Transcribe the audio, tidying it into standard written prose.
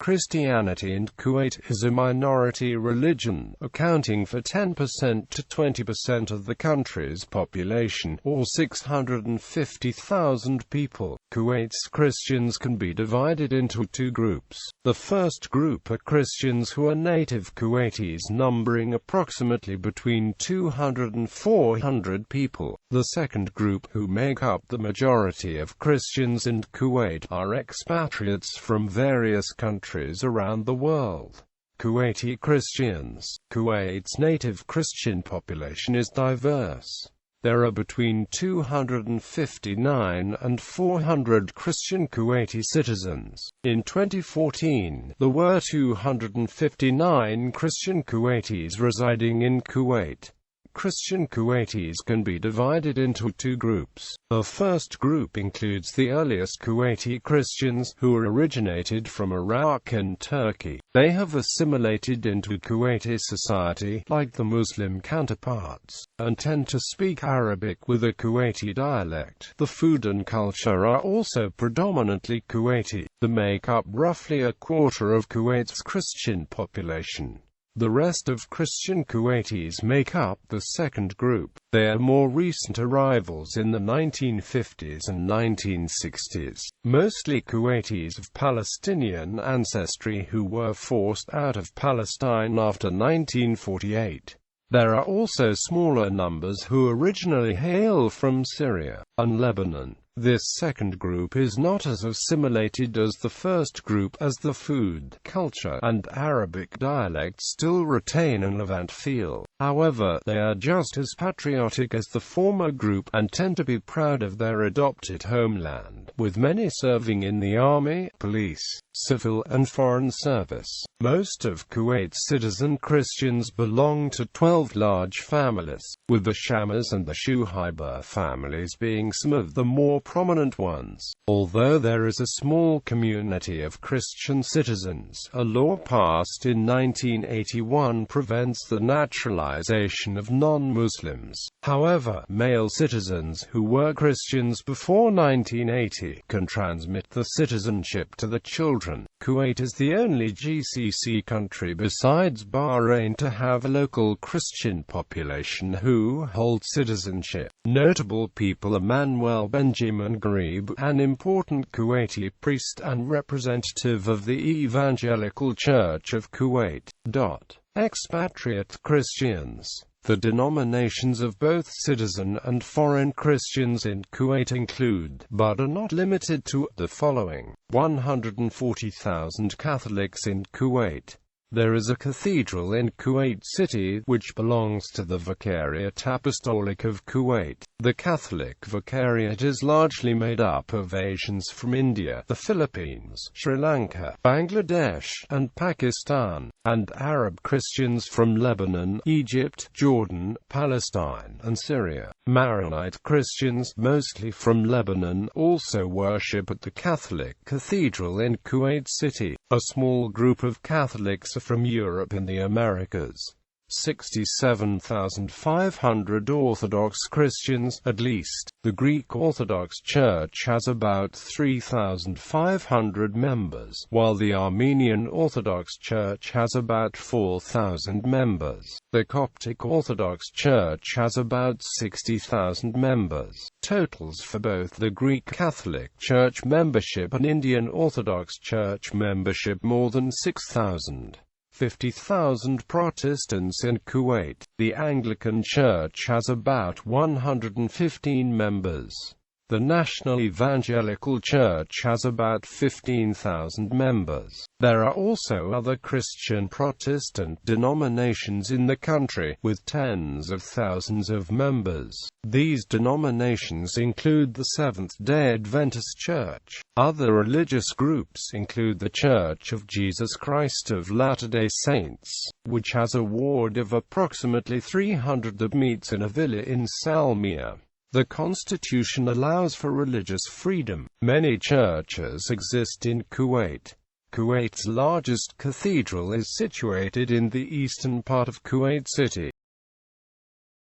Christianity in Kuwait is a minority religion, accounting for 10% to 20% of the country's population, or 650,000 people. Kuwait's Christians can be divided into two groups. The first group are Christians who are native Kuwaitis, numbering approximately between 200 and 400 people. The second group, who make up the majority of Christians in Kuwait, are expatriates from various countries around the world. Kuwaiti Christians. Kuwait's native Christian population is diverse. There are between 259 and 400 Christian Kuwaiti citizens. In 2014, there were 259 Christian Kuwaitis residing in Kuwait. Christian Kuwaitis can be divided into two groups. The first group includes the earliest Kuwaiti Christians, who originated from Iraq and Turkey. They have assimilated into Kuwaiti society, like the Muslim counterparts, and tend to speak Arabic with a Kuwaiti dialect. The food and culture are also predominantly Kuwaiti. They make up roughly a quarter of Kuwait's Christian population. The rest of Christian Kuwaitis make up the second group. They are more recent arrivals in the 1950s and 1960s, mostly Kuwaitis of Palestinian ancestry who were forced out of Palestine after 1948. There are also smaller numbers who originally hail from Syria and Lebanon. This second group is not as assimilated as the first group, as the food, culture, and Arabic dialect still retain a Levant feel. However, they are just as patriotic as the former group, and tend to be proud of their adopted homeland, with many serving in the army, police, civil, and foreign service. Most of Kuwait's citizen Christians belong to 12 large families, with the Shammers and the Shuhaiber families being some of the more prominent ones. Although there is a small community of Christian citizens, a law passed in 1981 prevents the naturalization of non-Muslims. However, male citizens who were Christians before 1980 can transmit the citizenship to the children. Kuwait is the only GCC country besides Bahrain to have a local Christian population who hold citizenship. Notable people are Manuel Benjamin Gharib, an important Kuwaiti priest and representative of the Evangelical Church of Kuwait. Expatriate Christians. The denominations of both citizen and foreign Christians in Kuwait include, but are not limited to, the following: 140,000 Catholics in Kuwait. There is a cathedral in Kuwait City, which belongs to the Vicariate Apostolic of Kuwait. The Catholic Vicariate is largely made up of Asians from India, the Philippines, Sri Lanka, Bangladesh, and Pakistan, and Arab Christians from Lebanon, Egypt, Jordan, Palestine, and Syria. Maronite Christians, mostly from Lebanon, also worship at the Catholic Cathedral in Kuwait City. A small group of Catholics are from Europe and the Americas. 67,500 Orthodox Christians, at least. The Greek Orthodox Church has about 3,500 members, while the Armenian Orthodox Church has about 4,000 members. The Coptic Orthodox Church has about 60,000 members. Totals for both the Greek Catholic Church membership and Indian Orthodox Church membership more than 6,000. 50,000 Protestants in Kuwait. The Anglican Church has about 115 members. The National Evangelical Church has about 15,000 members. There are also other Christian Protestant denominations in the country, with tens of thousands of members. These denominations include the Seventh-day Adventist Church. Other religious groups include the Church of Jesus Christ of Latter-day Saints, which has a ward of approximately 300 that meets in a villa in Salmiya. The Constitution allows for religious freedom. Many churches exist in Kuwait. Kuwait's largest cathedral is situated in the eastern part of Kuwait City.